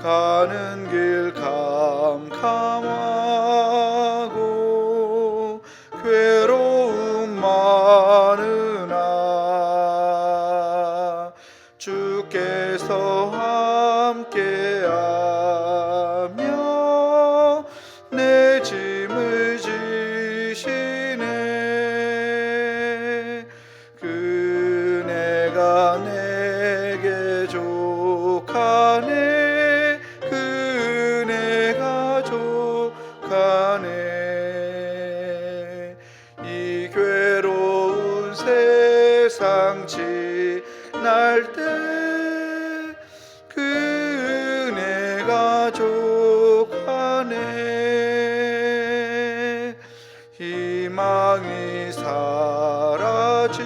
가는 길 캄캄하고 괴로움 많으나 주께서 함께하며 내 짐을 지시네. 그네가 내게 족하네. 그네가 족하네. 이 괴로운 세상 지날 때 그네가 족하네. 희망이 사라지고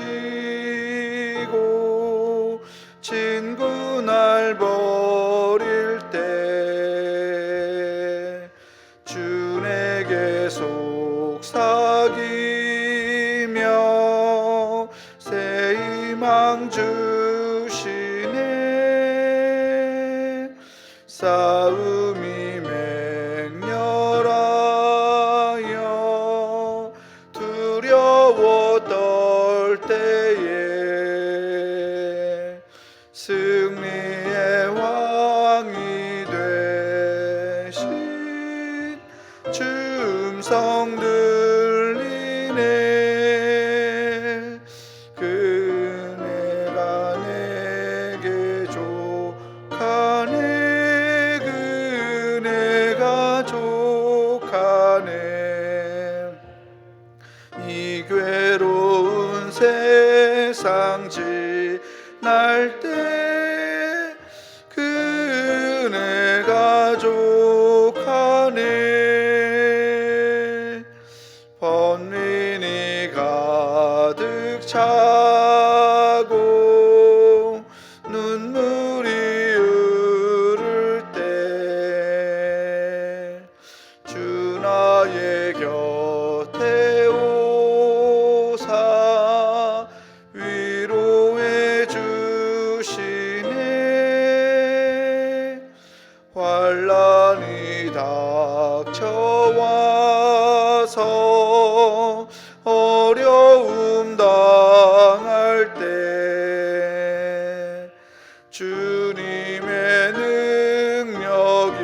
친구 날 버릴 때 주 내게 속삭이며 새 희망 주시네. 싸움이 맹렬하여 두려워 떨 때에 승리의 왕이 되신 주 음성 들리네. 그네가 내게 족하네. 그네가 족하네. 이 괴로운 세상 지날 때 그네가 족하네. 번민이 가득 차고 눈물이 흐를 때 주 나의 곁에 오사 위로해 주시네. 환난이 닥쳐와서 어려움 당할 때 주님의 능력이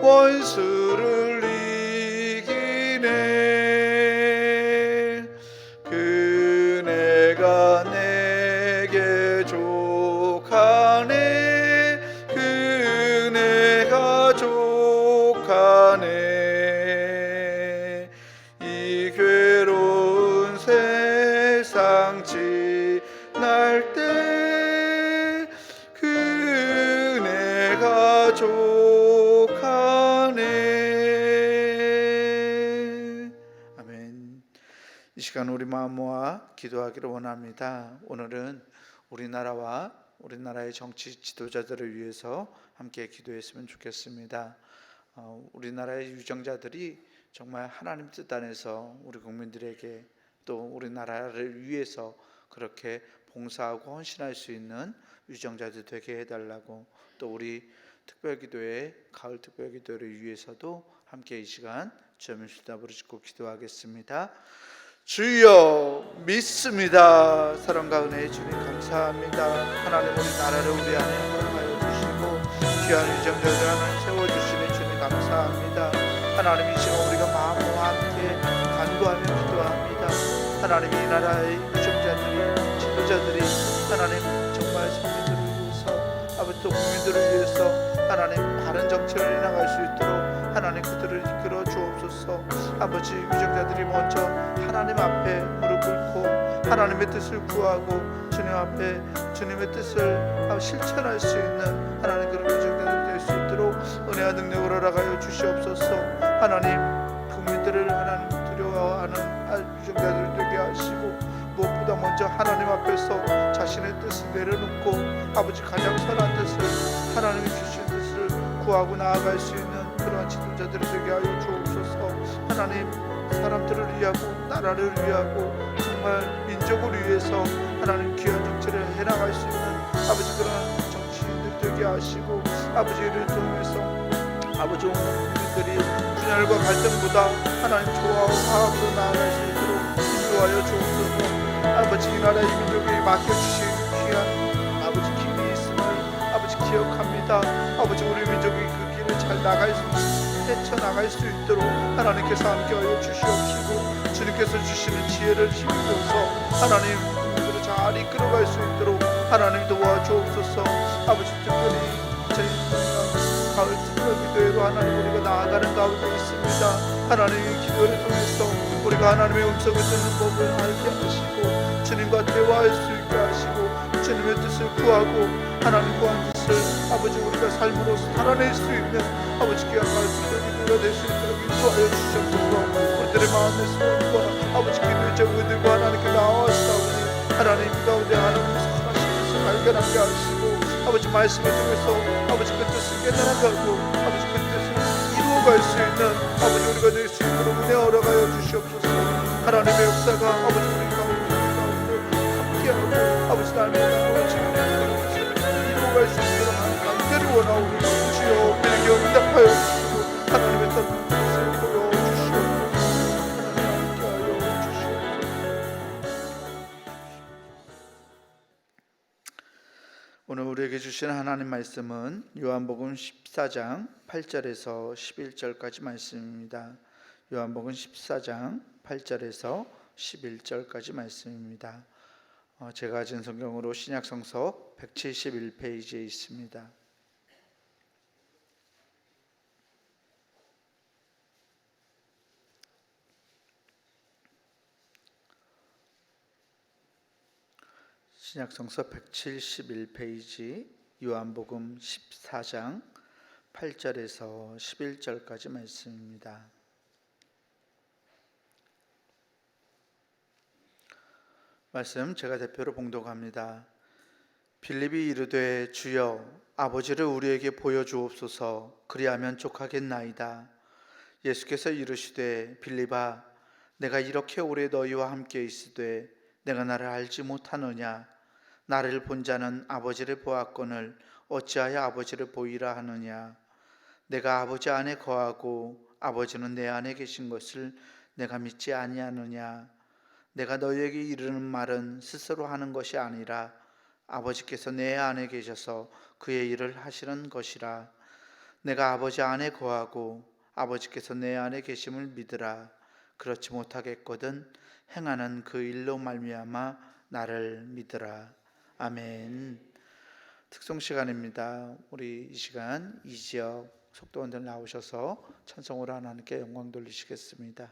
원수를 이기네. 그네가 내게 족하네. 그네가 족하네. 이 괴로운 세상 지날 때 그네가 족하네. 아멘. 이 시간 우리 마음 모아 기도하기를 원합니다. 오늘은 우리나라와 우리나라의 정치 지도자들을 위해서 함께 기도했으면 좋겠습니다. 우리나라의 유정자들이 정말 하나님 뜻 안에서 우리 국민들에게 또 우리나라를 위해서 그렇게 봉사하고 헌신할 수 있는 유정자들 되게 해달라고, 또 우리 특별기도회 가을 특별기도를 위해서도 함께 이 시간 주님의 답으로 짓고 기도하겠습니다. 주여 믿습니다. 사랑과 은혜의 주님 감사합니다. 하나님 우리 나라를 우리 안에 허락하여 주시고 귀한 유정자들 하나님 세워주시니 주님 감사합니다. 하나님 이 시간 우리가 마음과 함께 간구하며 기도합니다. 하나님 이 나라의 유정자들이 지도자들이 하나님 정말 성민들을 위해서 아버지 또 국민들을 위해서 하나님 바른 정치를 해나갈 수 있도록 하나님 그들을 이끌어 주옵소서. 아버지 유정자들이 먼저 하나님 앞에 무릎 꿇고 하나님의 뜻을 구하고 주님 앞에 주님의 뜻을 실천할 수 있는 하나님 그런 유정자들 될 수 있도록 은혜와 능력을 허락하여 주시옵소서. 하나님 국민들을 하나님 두려워하는 유정자들 되게 하시고 무엇보다 먼저 하나님 앞에서 자신의 뜻을 내려놓고 아버지 가장 선한 뜻을 하나님이 주신 뜻을 구하고 나아갈 수 있는 그러한 지도자들이 되게 하여 주옵소서. 하나님 사람들을 위하고 나라를 위하고 정말 민족을 위해서 하나님 귀한 정치를 해나갈 수 있는 아버지 그러한 정치 하시고 아버지 이를 통해서 아버지 온 국민들이 분열과 갈등보다 하나님 조화와 화합으로 나아갈 수 있도록 인도하여 주옵소서. 아버지 이 나라 이 민족에 맡겨주신 귀한 아버지 길이 있음을 아버지 기억합니다. 아버지 우리 민족이 그 길을 잘 헤쳐나갈 수 있도록 하나님께서 함께하여 주시옵시고 주님께서 주시는 지혜를 힘입어서 하나님 국민들을 잘 이끌어갈 수 있도록 하나님 도와주옵소서. 아버지 특별히 저희 가을 특별 기도회로 하나님 우리가 나아가는 가운데 있습니다. 하나님의 기도를 통해서 우리가 하나님의 음성을 듣는 법을 알게 하시고 주님과 대화할 수 있게 하시고 주님의 뜻을 구하고 하나님 구한 뜻을 아버지 우리가 삶으로 살아낼 수 있는 아버지 귀한 가을 특별 기도가 될 수 있도록 인도하여 주셔서 우리들의 마음의 소원과 아버지 기도의 제목들과 하나님께 나와서 하나님 가운데 하나님의 선하신 것을 발견하게 하시고 아버지 말씀을 통해서 아버지 그 뜻을 깨달아가고 아버지 그 뜻을 이루어갈 수 있는 아버지 우리가 될 수 있도록 은혜 허락하여 주시옵소서. 하나님의 역사가 아버지 우리 가운데 함께하고 아버지 나님의 아버지 이루어갈 수 있도록 간절히 원하오니 주여 우리에게 응답하여 주시고 하나님의 뜻을 보여주시옵소서. 하나님 함께하여 주시옵소서. 오늘 우리에게 주신 하나님 말씀은 요한복음 14장 8절에서 11절까지 말씀입니다. 요한복음 14장 8절에서 11절까지 말씀입니다. 제가 가진 성경으로 신약성서 171페이지에 있습니다. 신약성서 171페이지 요한복음 14장 8절에서 11절까지 말씀입니다. 말씀 제가 대표로 봉독합니다. 빌립이 이르되 주여 아버지를 우리에게 보여주옵소서. 그리하면 족하겠나이다. 예수께서 이르시되 빌립아 내가 이렇게 오래 너희와 함께 있으되 내가 나를 알지 못하느냐? 나를 본 자는 아버지를 보았거늘 어찌하여 아버지를 보이라 하느냐? 내가 아버지 안에 거하고 아버지는 내 안에 계신 것을 내가 믿지 아니하느냐? 내가 너희에게 이르는 말은 스스로 하는 것이 아니라 아버지께서 내 안에 계셔서 그의 일을 하시는 것이라. 내가 아버지 안에 거하고 아버지께서 내 안에 계심을 믿으라. 그렇지 못하겠거든 행하는 그 일로 말미암아 나를 믿으라. 아멘. 특송 시간입니다. 우리 이 시간 이지역 속도원들 나오셔서 찬송으로 하나님께 영광 돌리시겠습니다.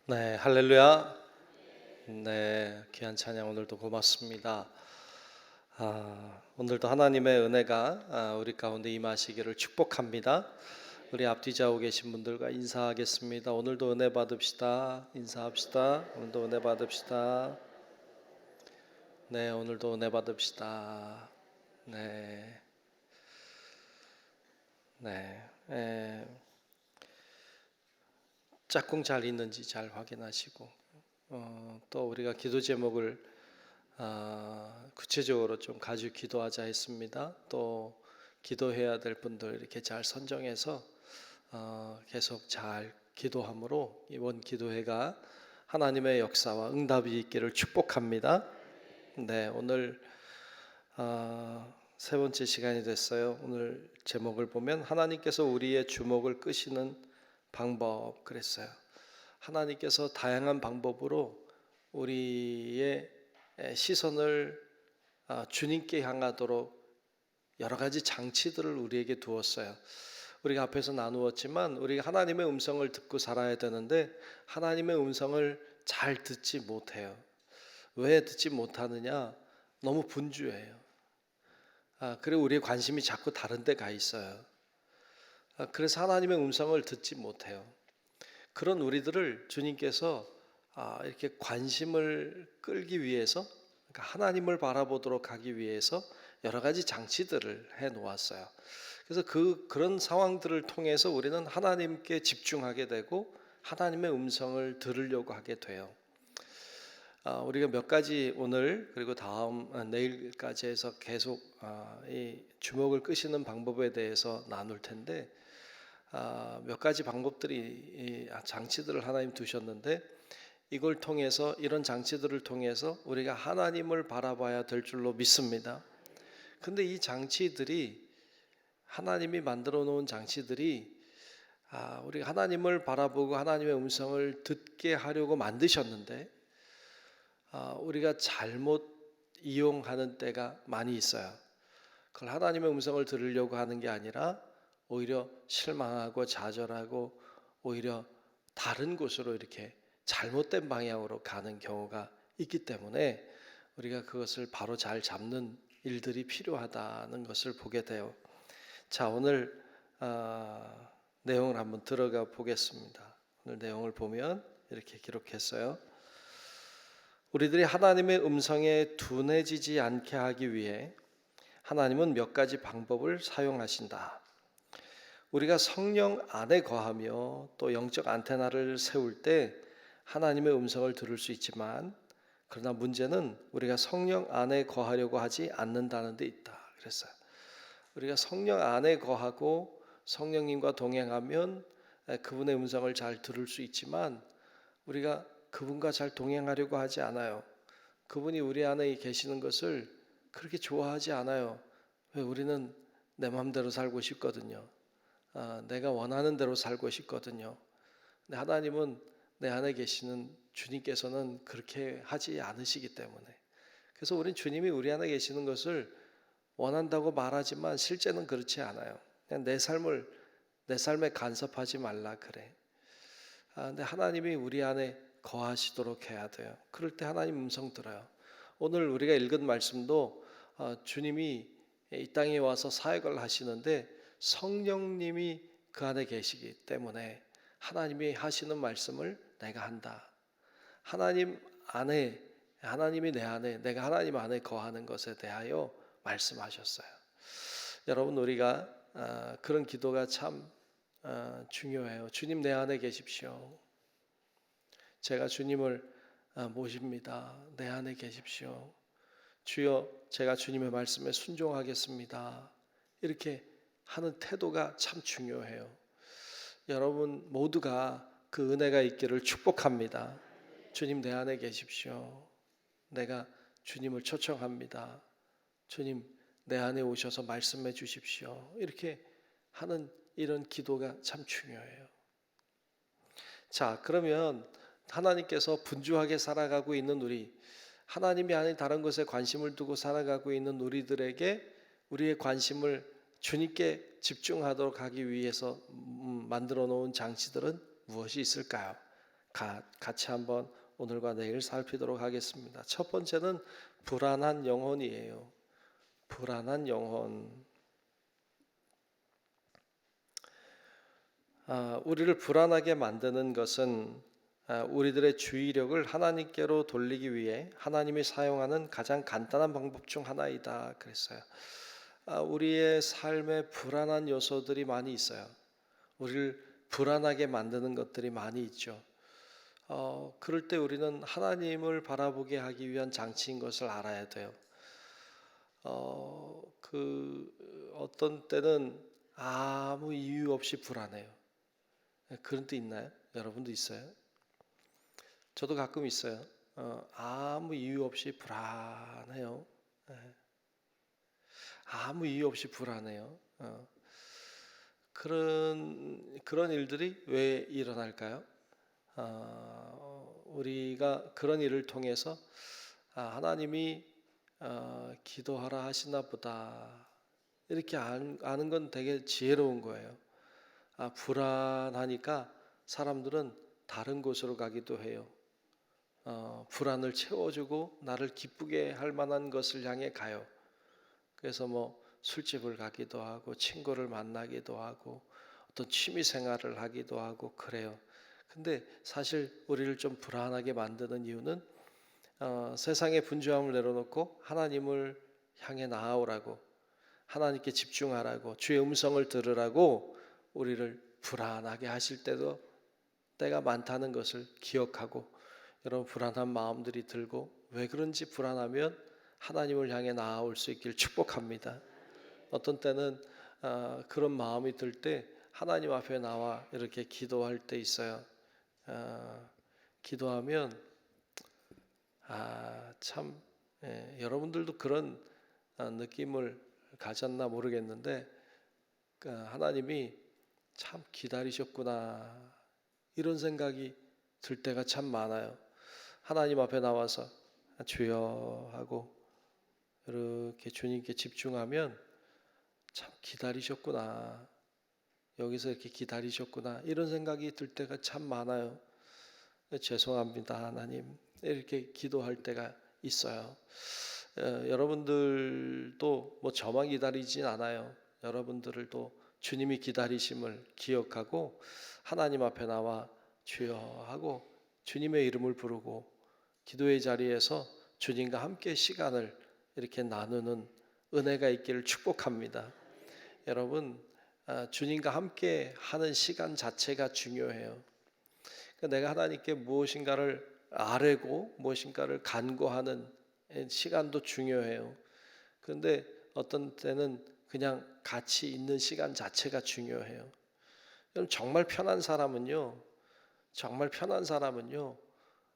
네, 할렐루야. 네, 귀한 찬양 오늘도 고맙습니다. 오늘도 하나님의 은혜가 우리 가운데 임하시기를 축복합니다. 우리 앞뒤 좌우 계신 분들과 인사하겠습니다. 오늘도 은혜 받읍시다. 인사합시다. 오늘도 은혜 받읍시다. 네, 오늘도 은혜 받읍시다. 네, 네. 짝꿍 잘 있는지 잘 확인하시고 또 우리가 기도 제목을 구체적으로 좀 가지고 기도하자 했습니다. 또 기도해야 될 분들 이렇게 잘 선정해서 계속 잘 기도함으로 이번 기도회가 하나님의 역사와 응답이 있기를 축복합니다. 네, 오늘 세 번째 시간이 됐어요. 오늘 제목을 보면 하나님께서 우리의 주목을 끄시는 방법 그랬어요. 하나님께서 다양한 방법으로 우리의 시선을 주님께 향하도록 여러 가지 장치들을 우리에게 두었어요. 우리가 앞에서 나누었지만 우리가 하나님의 음성을 듣고 살아야 되는데 하나님의 음성을 잘 듣지 못해요. 왜 듣지 못하느냐? 너무 분주해요. 그리고 우리의 관심이 자꾸 다른 데 가 있어요. 그래서 하나님의 음성을 듣지 못해요. 그런 우리들을 주님께서 이렇게 관심을 끌기 위해서, 그러니까 하나님을 바라보도록 하기 위해서 여러 가지 장치들을 해 놓았어요. 그래서 그런 상황들을 통해서 우리는 하나님께 집중하게 되고 하나님의 음성을 들으려고 하게 돼요. 우리가 몇 가지 오늘 그리고 다음 내일까지 해서 계속 이 주목을 끄시는 방법에 대해서 나눌 텐데 몇 가지 방법들이 장치들을 하나님 두셨는데 이걸 통해서 이런 장치들을 통해서 우리가 하나님을 바라봐야 될 줄로 믿습니다. 근데 이 장치들이 하나님이 만들어 놓은 장치들이 우리가 하나님을 바라보고 하나님의 음성을 듣게 하려고 만드셨는데 우리가 잘못 이용하는 때가 많이 있어요. 그걸 하나님의 음성을 들으려고 하는 게 아니라 오히려 실망하고 좌절하고 오히려 다른 곳으로 이렇게 잘못된 방향으로 가는 경우가 있기 때문에 우리가 그것을 바로 잘 잡는 일들이 필요하다는 것을 보게 돼요. 자, 오늘 내용을 한번 들어가 보겠습니다. 오늘 내용을 보면 이렇게 기록했어요. 우리들이 하나님의 음성에 둔해지지 않게 하기 위해 하나님은 몇 가지 방법을 사용하신다. 우리가 성령 안에 거하며 또 영적 안테나를 세울 때 하나님의 음성을 들을 수 있지만 그러나 문제는 우리가 성령 안에 거하려고 하지 않는다는 데 있다 그랬어요. 우리가 성령 안에 거하고 성령님과 동행하면 그분의 음성을 잘 들을 수 있지만 우리가 그분과 잘 동행하려고 하지 않아요. 그분이 우리 안에 계시는 것을 그렇게 좋아하지 않아요. 왜? 우리는 내 마음대로 살고 싶거든요. 내가 원하는 대로 살고 싶거든요. 근데 하나님은 내 안에 계시는 주님께서는 그렇게 하지 않으시기 때문에 그래서 우린 주님이 우리 안에 계시는 것을 원한다고 말하지만 실제는 그렇지 않아요. 그냥 내 삶에 간섭하지 말라 그래. 근데 하나님이 우리 안에 거하시도록 해야 돼요. 그럴 때 하나님 음성 들어요. 오늘 우리가 읽은 말씀도 주님이 이 땅에 와서 사역을 하시는데 성령님이 그 안에 계시기 때문에 하나님이 하시는 말씀을 내가 한다. 하나님이 내 안에, 내가 하나님 안에 거하는 것에 대하여 말씀하셨어요. 여러분, 우리가 그런 기도가 참 중요해요. 주님 내 안에 계십시오. 제가 주님을 모십니다. 내 안에 계십시오. 주여, 제가 주님의 말씀에 순종하겠습니다. 이렇게 하는 태도가 참 중요해요. 여러분 모두가 그 은혜가 있기를 축복합니다. 주님 내 안에 계십시오. 내가 주님을 초청합니다. 주님 내 안에 오셔서 말씀해 주십시오. 이렇게 하는 이런 기도가 참 중요해요. 자, 그러면 하나님께서 분주하게 살아가고 있는 우리, 하나님이 아닌 다른 것에 관심을 두고 살아가고 있는 우리들에게 우리의 관심을 주님께 집중하도록 하기 위해서 만들어 놓은 장치들은 무엇이 있을까요? 같이 한번 오늘과 내일 살피도록 하겠습니다. 첫 번째는 불안한 영혼이에요. 불안한 영혼. 우리를 불안하게 만드는 것은 우리들의 주의력을 하나님께로 돌리기 위해 하나님이 사용하는 가장 간단한 방법 중 하나이다 그랬어요. 우리의 삶에 불안한 요소들이 많이 있어요. 우리를 불안하게 만드는 것들이 많이 있죠. 그럴 때 우리는 하나님을 바라보게 하기 위한 장치인 것을 알아야 돼요. 어떤 때는 아무 이유 없이 불안해요. 그런 때 있나요? 여러분도 있어요? 저도 가끔 있어요. 아무 이유 없이 불안해요. 아무 이유 없이 불안해요. 그런 일들이 왜 일어날까요? 우리가 그런 일을 통해서 하나님이 기도하라 하시나 보다 이렇게 아는 건 되게 지혜로운 거예요. 불안하니까 사람들은 다른 곳으로 가기도 해요. 불안을 채워주고 나를 기쁘게 할 만한 것을 향해 가요. 그래서 뭐 술집을 가기도 하고 친구를 만나기도 하고 어떤 취미 생활을 하기도 하고 그래요. 근데 사실 우리를 좀 불안하게 만드는 이유는 세상의 분주함을 내려놓고 하나님을 향해 나아오라고, 하나님께 집중하라고, 주의 음성을 들으라고 우리를 불안하게 하실 때가 많다는 것을 기억하고, 여러분 불안한 마음들이 들고 왜 그런지 불안하면 하나님을 향해 나아올 수 있길 축복합니다. 어떤 때는 그런 마음이 들 때 하나님 앞에 나와 이렇게 기도할 때 있어요. 기도하면 참 여러분들도 그런 느낌을 가졌나 모르겠는데 하나님이 참 기다리셨구나 이런 생각이 들 때가 참 많아요. 하나님 앞에 나와서 주여 하고 이렇게 주님께 집중하면 참 기다리셨구나, 여기서 이렇게 기다리셨구나 이런 생각이 들 때가 참 많아요. 죄송합니다 하나님 이렇게 기도할 때가 있어요. 여러분들도 뭐 저만 기다리진 않아요. 여러분들도 주님이 기다리심을 기억하고 하나님 앞에 나와 주여 하고 주님의 이름을 부르고 기도의 자리에서 주님과 함께 시간을 이렇게 나누는 은혜가 있기를 축복합니다. 여러분 주님과 함께 하는 시간 자체가 중요해요. 내가 하나님께 무엇인가를 아뢰고 무엇인가를 간구하는 시간도 중요해요. 그런데 어떤 때는 그냥 같이 있는 시간 자체가 중요해요. 정말 편한 사람은요,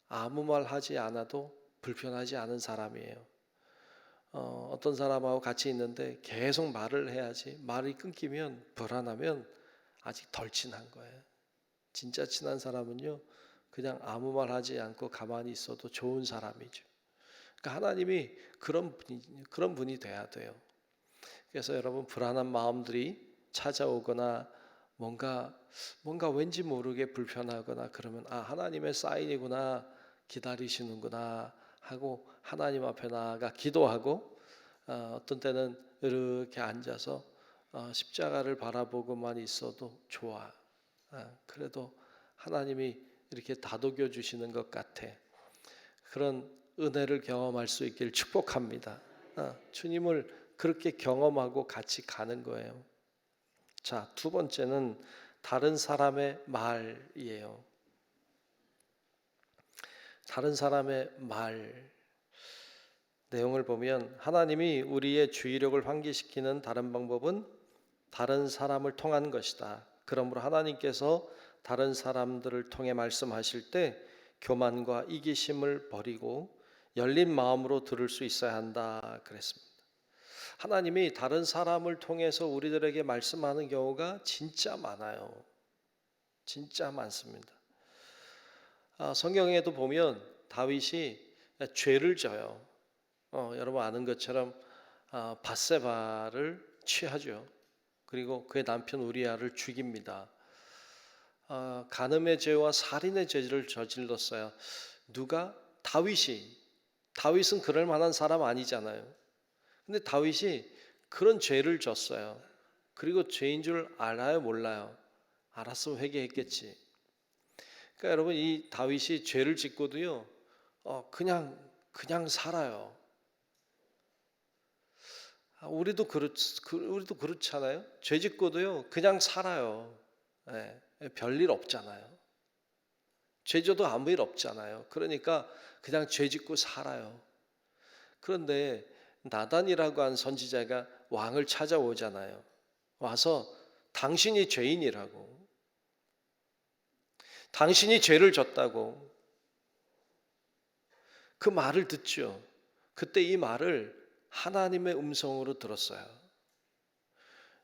아무 말 하지 않아도 불편하지 않은 사람이에요. 어떤 사람하고 같이 있는데 계속 말을 해야지, 말이 끊기면 불안하면 아직 덜 친한 거예요. 진짜 친한 사람은요, 그냥 아무 말 하지 않고 가만히 있어도 좋은 사람이죠. 그러니까 하나님이 그런 분이 돼야 돼요. 그래서 여러분 불안한 마음들이 찾아오거나 뭔가 왠지 모르게 불편하거나 그러면 하나님의 사인이구나, 기다리시는구나 하고 하나님 앞에 나아가 기도하고 어떤 때는 이렇게 앉아서 십자가를 바라보고만 있어도 좋아. 그래도 하나님이 이렇게 다독여 주시는 것 같아. 그런 은혜를 경험할 수 있길 축복합니다. 주님을 그렇게 경험하고 같이 가는 거예요. 자, 두 번째는 다른 사람의 말이에요. 다른 사람의 말. 내용을 보면 하나님이 우리의 주의력을 환기시키는 다른 방법은 다른 사람을 통한 것이다. 그러므로 하나님께서 다른 사람들을 통해 말씀하실 때 교만과 이기심을 버리고 열린 마음으로 들을 수 있어야 한다 그랬습니다. 하나님이 다른 사람을 통해서 우리들에게 말씀하는 경우가 진짜 많아요. 진짜 많습니다. 성경에도 보면 다윗이 죄를 져요. 여러분 아는 것처럼 밧세바를 취하죠. 그리고 그의 남편 우리아를 죽입니다. 간음의 죄와 살인의 죄를 저질렀어요. 누가? 다윗은 그럴 만한 사람 아니잖아요. 근데 다윗이 그런 죄를 졌어요. 그리고 죄인 줄 알아요, 몰라요? 알았으면 회개했겠지. 그러니까 여러분, 이 다윗이 죄를 짓고도요, 그냥 살아요. 우리도 그렇잖아요. 죄 짓고도요, 그냥 살아요. 네, 별일 없잖아요. 죄 져도 아무 일 없잖아요. 그러니까 그냥 죄 짓고 살아요. 그런데 나단이라고 한 선지자가 왕을 찾아오잖아요. 와서 당신이 죄인이라고, 당신이 죄를 졌다고 그 말을 듣죠. 그때 이 말을 하나님의 음성으로 들었어요.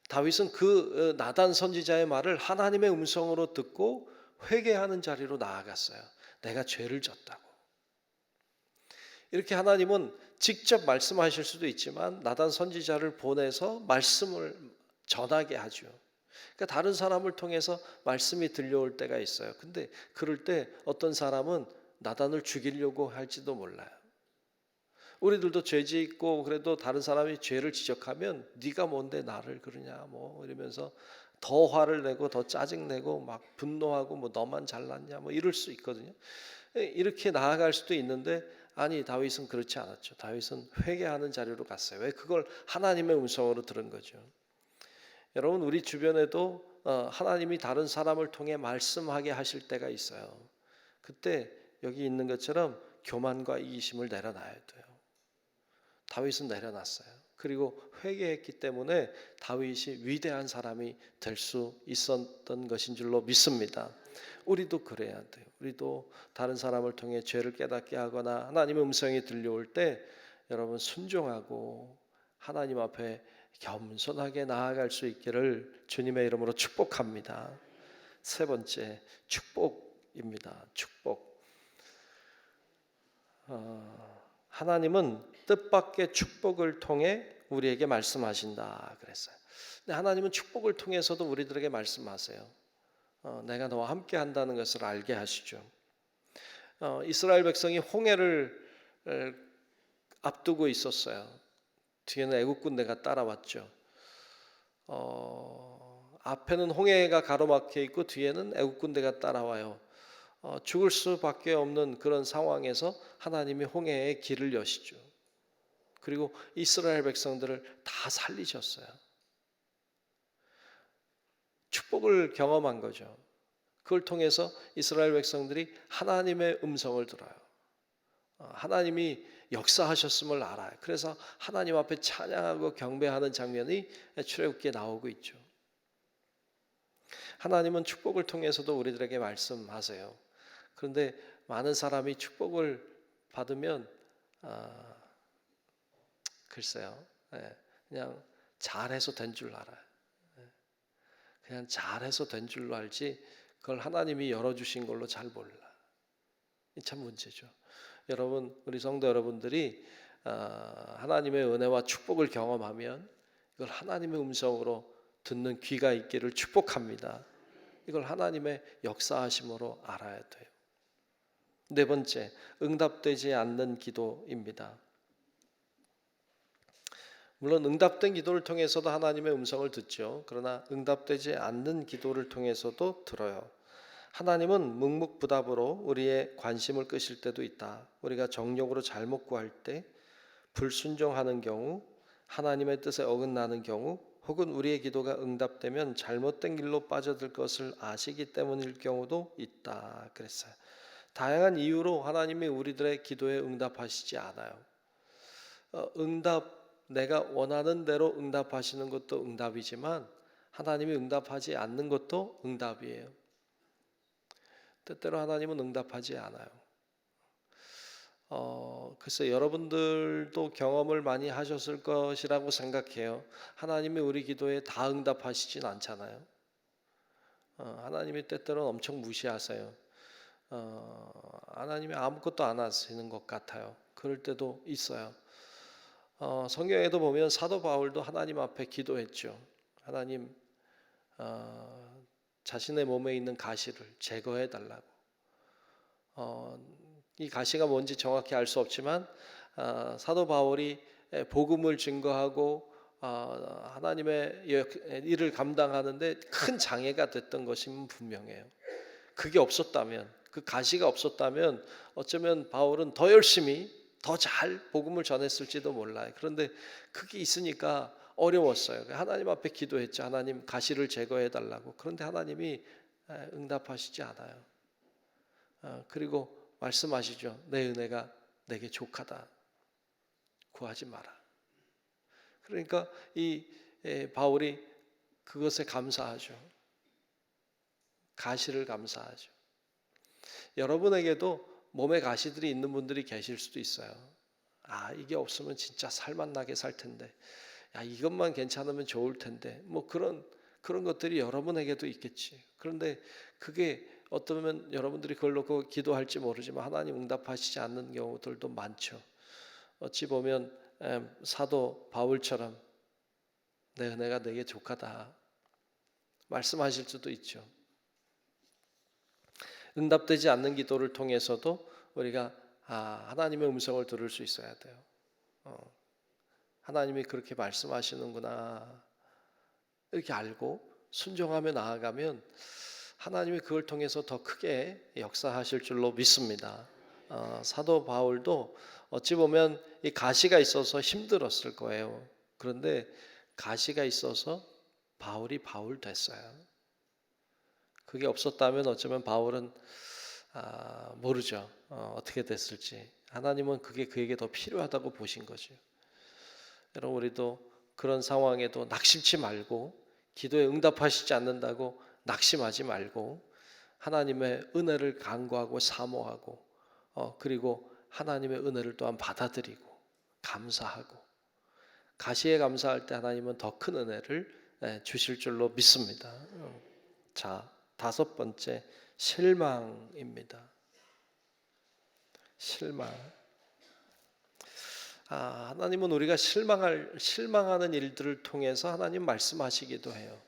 다윗은 그 나단 선지자의 말을 하나님의 음성으로 듣고 회개하는 자리로 나아갔어요. 내가 죄를 졌다고. 이렇게 하나님은 직접 말씀하실 수도 있지만 나단 선지자를 보내서 말씀을 전하게 하죠. 그러니까 다른 사람을 통해서 말씀이 들려올 때가 있어요. 근데 그럴 때 어떤 사람은 나단을 죽이려고 할지도 몰라요. 우리들도 죄 짓고 그래도 다른 사람이 죄를 지적하면 네가 뭔데 나를 그러냐 뭐 이러면서 더 화를 내고 더 짜증내고 막 분노하고 뭐 너만 잘났냐 뭐 이럴 수 있거든요. 이렇게 나아갈 수도 있는데 아니, 다윗은 그렇지 않았죠. 다윗은 회개하는 자리로 갔어요. 왜? 그걸 하나님의 음성으로 들은 거죠. 여러분, 우리 주변에도 하나님이 다른 사람을 통해 말씀하게 하실 때가 있어요. 그때 여기 있는 것처럼 교만과 이기심을 내려놔야 돼요. 다윗은 내려놨어요. 그리고 회개했기 때문에 다윗이 위대한 사람이 될 수 있었던 것인 줄로 믿습니다. 우리도 그래야 돼요. 우리도 다른 사람을 통해 죄를 깨닫게 하거나 하나님의 음성이 들려올 때 여러분 순종하고 하나님 앞에 겸손하게 나아갈 수 있기를 주님의 이름으로 축복합니다. 세 번째, 축복입니다. 축복. 하나님은 뜻밖의 축복을 통해 우리에게 말씀하신다 그랬어요. 근데 하나님은 축복을 통해서도 우리들에게 말씀하세요. 내가 너와 함께 한다는 것을 알게 하시죠. 이스라엘 백성이 홍해를 앞두고 있었어요. 뒤에는 애국 군대가 따라왔죠. 앞에는 홍해가 가로막혀 있고 뒤에는 애국 군대가 따라와요. 죽을 수밖에 없는 그런 상황에서 하나님이 홍해에 길을 여시죠. 그리고 이스라엘 백성들을 다 살리셨어요. 축복을 경험한 거죠. 그걸 통해서 이스라엘 백성들이 하나님의 음성을 들어요. 하나님이 역사하셨음을 알아요. 그래서 하나님 앞에 찬양하고 경배하는 장면이 출애굽기에 나오고 있죠. 하나님은 축복을 통해서도 우리들에게 말씀하세요. 그런데 많은 사람이 축복을 받으면 글쎄요, 그냥 잘해서 된 줄 알아요. 그냥 잘해서 된 줄로 알지 그걸 하나님이 열어주신 걸로 잘 몰라. 이 참 문제죠. 여러분, 우리 성도 여러분들이 하나님의 은혜와 축복을 경험하면 이걸 하나님의 음성으로 듣는 귀가 있기를 축복합니다. 이걸 하나님의 역사하심으로 알아야 돼요. 네 번째, 응답되지 않는 기도입니다. 물론 응답된 기도를 통해서도 하나님의 음성을 듣죠. 그러나 응답되지 않는 기도를 통해서도 들어요. 하나님은 묵묵부답으로 우리의 관심을 끄실 때도 있다. 우리가 정욕으로 잘못 구할 때, 불순종하는 경우, 하나님의 뜻에 어긋나는 경우, 혹은 우리의 기도가 응답되면 잘못된 길로 빠져들 것을 아시기 때문일 경우도 있다 그랬어요. 다양한 이유로 하나님이 우리들의 기도에 응답하시지 않아요. 내가 원하는 대로 응답하시는 것도 응답이지만 하나님이 응답하지 않는 것도 응답이에요. 때때로 하나님은 응답하지 않아요. 글쎄 여러분들도 경험을 많이 하셨을 것이라고 생각해요. 하나님이 우리 기도에 다 응답하시진 않잖아요. 하나님이 때때로는 엄청 무시하세요. 하나님이 아무것도 안 하시는 것 같아요. 그럴 때도 있어요. 성경에도 보면 사도 바울도 하나님 앞에 기도했죠. 하나님, 자신의 몸에 있는 가시를 제거해 달라고. 이 가시가 뭔지 정확히 알 수 없지만 사도 바울이 복음을 증거하고 하나님의 일을 감당하는데 큰 장애가 됐던 것이 분명해요. 그게 없었다면, 그 가시가 없었다면 어쩌면 바울은 더 열심히 더 잘 복음을 전했을지도 몰라요. 그런데 그게 있으니까 어려웠어요. 하나님 앞에 기도했죠. 하나님 가시를 제거해 달라고. 그런데 하나님이 응답하시지 않아요. 그리고 말씀하시죠. 내 은혜가 내게 족하다. 구하지 마라. 그러니까 이 바울이 그것에 감사하죠. 가시를 감사하죠. 여러분에게도 몸에 가시들이 있는 분들이 계실 수도 있어요. 이게 없으면 진짜 살맛나게 살 텐데. 이것만 괜찮으면 좋을 텐데. 뭐 그런 것들이 여러분에게도 있겠지. 그런데 그게 어쩌면 여러분들이 그걸 놓고 기도할지 모르지만 하나님 응답하시지 않는 경우들도 많죠. 어찌 보면 사도 바울처럼 내 은혜가 내게 족하다 말씀하실 수도 있죠. 응답되지 않는 기도를 통해서도 우리가 하나님의 음성을 들을 수 있어야 돼요. 하나님이 그렇게 말씀하시는구나 이렇게 알고 순종하며 나아가면 하나님이 그걸 통해서 더 크게 역사하실 줄로 믿습니다. 사도 바울도 어찌 보면 이 가시가 있어서 힘들었을 거예요. 그런데 가시가 있어서 바울이 바울 됐어요. 그게 없었다면 어쩌면 바울은 모르죠. 어떻게 됐을지. 하나님은 그게 그에게 더 필요하다고 보신 거죠. 여러분 우리도 그런 상황에도 낙심치 말고 기도에 응답하시지 않는다고 낙심하지 말고 하나님의 은혜를 간구하고 사모하고 그리고 하나님의 은혜를 또한 받아들이고 감사하고 가시에 감사할 때 하나님은 더 큰 은혜를 주실 줄로 믿습니다. 자, 5번째 실망입니다. 실망. 하나님은 우리가 실망하는 일들을 통해서 하나님 말씀하시기도 해요.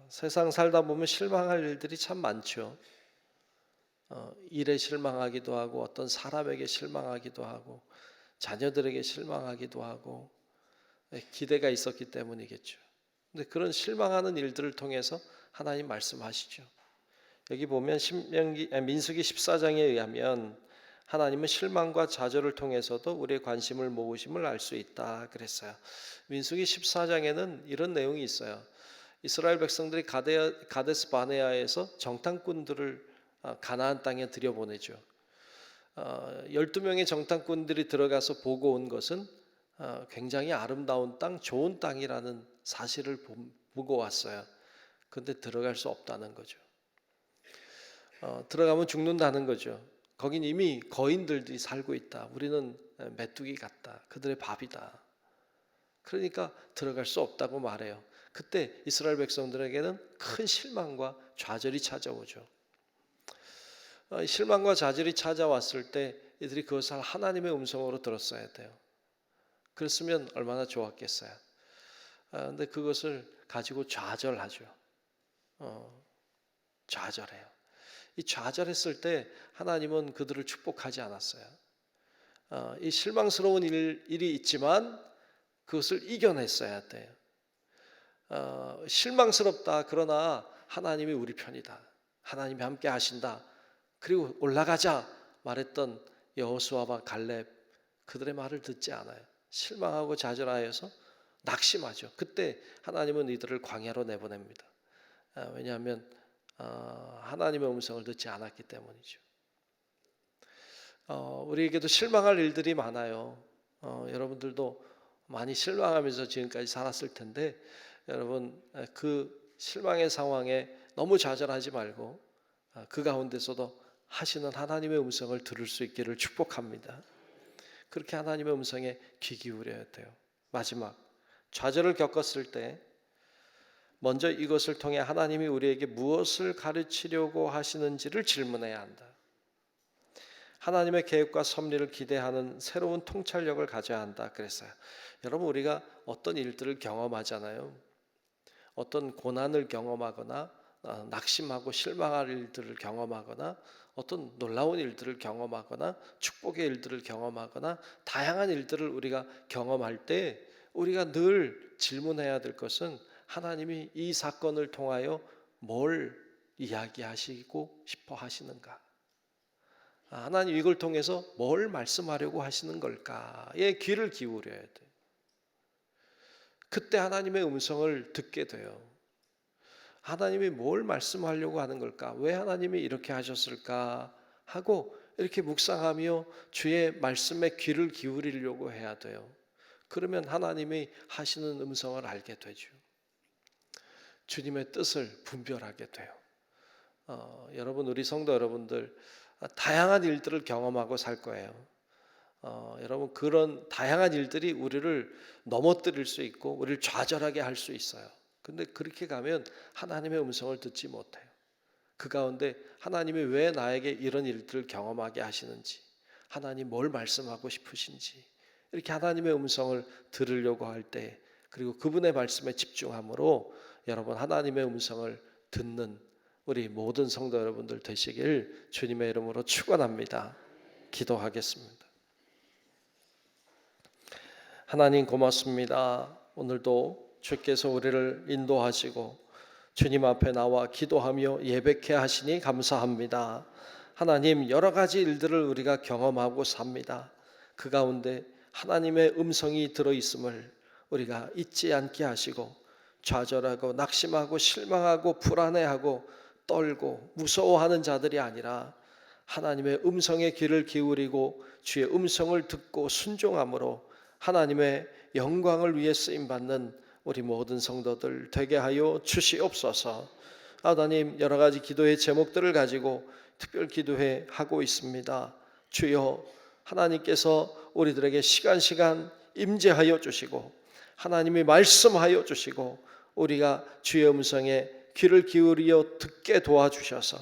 세상 살다 보면 실망할 일들이 참 많죠. 일에 실망하기도 하고 어떤 사람에게 실망하기도 하고 자녀들에게 실망하기도 하고 기대가 있었기 때문이겠죠. 근데 그런 실망하는 일들을 통해서 하나님 말씀하시죠. 여기 보면 민수기 14장에 의하면 하나님은 실망과 좌절을 통해서도 우리의 관심을 모으심을 알 수 있다 그랬어요. 민수기 14장에는 이런 내용이 있어요. 이스라엘 백성들이 가데스 바네아에서 정탐꾼들을 가나안 땅에 들여보내죠. 12명의 정탐꾼들이 들어가서 보고 온 것은 굉장히 아름다운 땅, 좋은 땅이라는 사실을 보고 왔어요. 그런데 들어갈 수 없다는 거죠. 들어가면 죽는다는 거죠. 거긴 이미 거인들이 살고 있다. 우리는 메뚜기 같다. 그들의 밥이다. 그러니까 들어갈 수 없다고 말해요. 그때 이스라엘 백성들에게는 큰 실망과 좌절이 찾아오죠. 실망과 좌절이 찾아왔을 때 이들이 그것을 하나님의 음성으로 들었어야 돼요. 그랬으면 얼마나 좋았겠어요. 근데 그것을 가지고 좌절하죠. 좌절해요. 이 좌절했을 때 하나님은 그들을 축복하지 않았어요. 이 실망스러운 일이 있지만 그것을 이겨냈어야 돼요. 실망스럽다. 그러나 하나님이 우리 편이다. 하나님이 함께 하신다. 그리고 올라가자 말했던 여호수아와 갈렙 그들의 말을 듣지 않아요. 실망하고 좌절하여서 낙심하죠. 그때 하나님은 이들을 광야로 내보냅니다. 왜냐하면 하나님의 음성을 듣지 않았기 때문이죠. 우리에게도 실망할 일들이 많아요. 여러분들도 많이 실망하면서 지금까지 살았을 텐데 여러분 그 실망의 상황에 너무 좌절하지 말고 그 가운데서도 하시는 하나님의 음성을 들을 수 있기를 축복합니다. 그렇게 하나님의 음성에 귀 기울여야 돼요. 마지막 좌절을 겪었을 때 먼저 이것을 통해 하나님이 우리에게 무엇을 가르치려고 하시는지를 질문해야 한다. 하나님의 계획과 섭리를 기대하는 새로운 통찰력을 가져야 한다 그랬어요. 여러분 우리가 어떤 일들을 경험하잖아요. 어떤 고난을 경험하거나 낙심하고 실망할 일들을 경험하거나 어떤 놀라운 일들을 경험하거나 축복의 일들을 경험하거나 다양한 일들을 우리가 경험할 때 우리가 늘 질문해야 될 것은 하나님이 이 사건을 통하여 뭘 이야기하시고 싶어 하시는가? 하나님 이걸 통해서 뭘 말씀하려고 하시는 걸까에 귀를 기울여야 돼요. 그때 하나님의 음성을 듣게 돼요. 하나님이 뭘 말씀하려고 하는 걸까? 왜 하나님이 이렇게 하셨을까? 하고 이렇게 묵상하며 주의 말씀에 귀를 기울이려고 해야 돼요. 그러면 하나님이 하시는 음성을 알게 되죠. 주님의 뜻을 분별하게 돼요. 여러분, 우리 성도 여러분들 다양한 일들을 경험하고 살 거예요. 여러분, 그런 다양한 일들이 우리를 넘어뜨릴 수 있고 우리를 좌절하게 할 수 있어요. 근데 그렇게 가면 하나님의 음성을 듣지 못해요. 그 가운데 하나님이 왜 나에게 이런 일들을 경험하게 하시는지, 하나님 뭘 말씀하고 싶으신지, 이렇게 하나님의 음성을 들으려고 할 때, 그리고 그분의 말씀에 집중함으로 여러분 하나님의 음성을 듣는 우리 모든 성도 여러분들 되시길 주님의 이름으로 축원합니다. 기도하겠습니다. 하나님 고맙습니다. 오늘도 주께서 우리를 인도하시고 주님 앞에 나와 기도하며 예배케 하시니 감사합니다. 하나님, 여러 가지 일들을 우리가 경험하고 삽니다. 그 가운데 하나님의 음성이 들어있음을 우리가 잊지 않게 하시고 좌절하고 낙심하고 실망하고 불안해하고 떨고 무서워하는 자들이 아니라 하나님의 음성에 귀를 기울이고 주의 음성을 듣고 순종함으로 하나님의 영광을 위해 쓰임받는 우리 모든 성도들 되게 하여 주시옵소서. 하나님, 여러 가지 기도의 제목들을 가지고 특별 기도회 하고 있습니다. 주여, 하나님께서 우리들에게 시간 임재하여 주시고 하나님이 말씀하여 주시고 우리가 주의 음성에 귀를 기울여 듣게 도와주셔서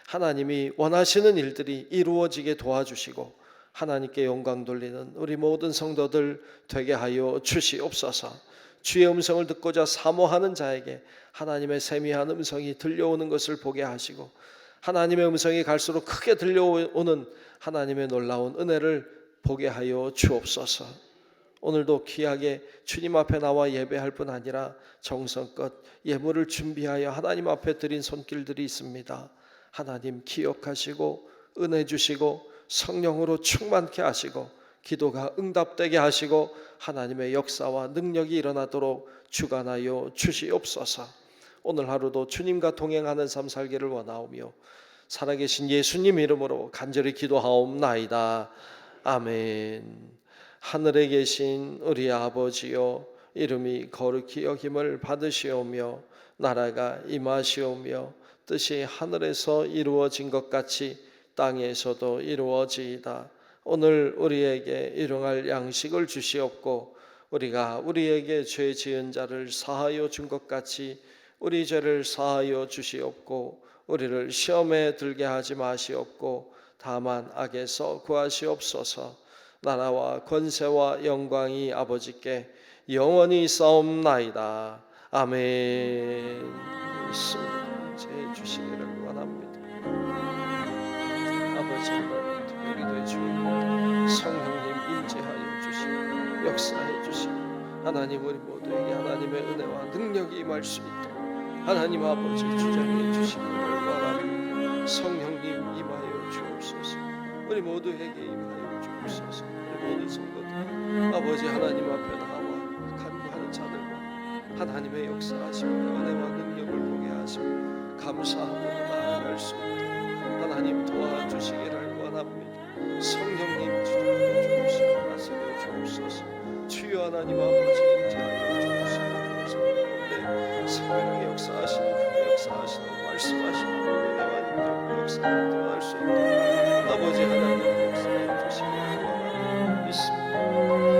하나님이 원하시는 일들이 이루어지게 도와주시고 하나님께 영광 돌리는 우리 모든 성도들 되게 하여 주시옵소서. 주의 음성을 듣고자 사모하는 자에게 하나님의 세미한 음성이 들려오는 것을 보게 하시고 하나님의 음성이 갈수록 크게 들려오는 하나님의 놀라운 은혜를 보게 하여 주옵소서. 오늘도 귀하게 주님 앞에 나와 예배할 뿐 아니라 정성껏 예물을 준비하여 하나님 앞에 드린 손길들이 있습니다. 하나님 기억하시고 은혜 주시고 성령으로 충만케 하시고 기도가 응답되게 하시고 하나님의 역사와 능력이 일어나도록 주관하여 주시옵소서. 오늘 하루도 주님과 동행하는 삶 살기를 원하오며 살아계신 예수님 이름으로 간절히 기도하옵나이다. 아멘. 하늘에 계신 우리 아버지여, 이름이 거룩히 여김을 받으시오며 나라가 임하시오며 뜻이 하늘에서 이루어진 것 같이 땅에서도 이루어지이다. 오늘 우리에게 일용할 양식을 주시옵고 우리가 우리에게 죄 지은 자를 사하여 준 것 같이 우리 죄를 사하여 주시옵고 우리를 시험에 들게 하지 마시옵고 다만 악에서 구하시옵소서. 나라와 권세와 영광이 아버지께 영원히 싸움나이다. 아멘. 제 주시기를 원합니다. 아버지 하나님, 특별히 되주시고 성령님 임재하여 주시고 역사해 주시고 하나님 우리 모두에게 하나님의 은혜와 능력이 임할 수 있도록 하나님 아버지 주장해 주시기를 원합니다. 성령님 임하여 주옵소서. 우리 모두에게 임하여 주옵소서. 우리 모든 성도들 아버지 하나님 앞에 나와 간구하는 자들과 하나님의 역사하심과 은혜와 능력을 보게 하시고 감사함으로 나아갈 수 있도록 하나님 도와주시기를 원합니다. 성령님 주장해 주옵시고 나서려 주옵소서. 주여 하나님 아버지 임재하여 주옵시고 성령의 생명의 역사하시는 그 역사하시는 말씀하시는 은혜와 능력의 역사를 드러날 수 있도록 아버지 하나님 역사해 주시기를 원합니다. 믿습니다.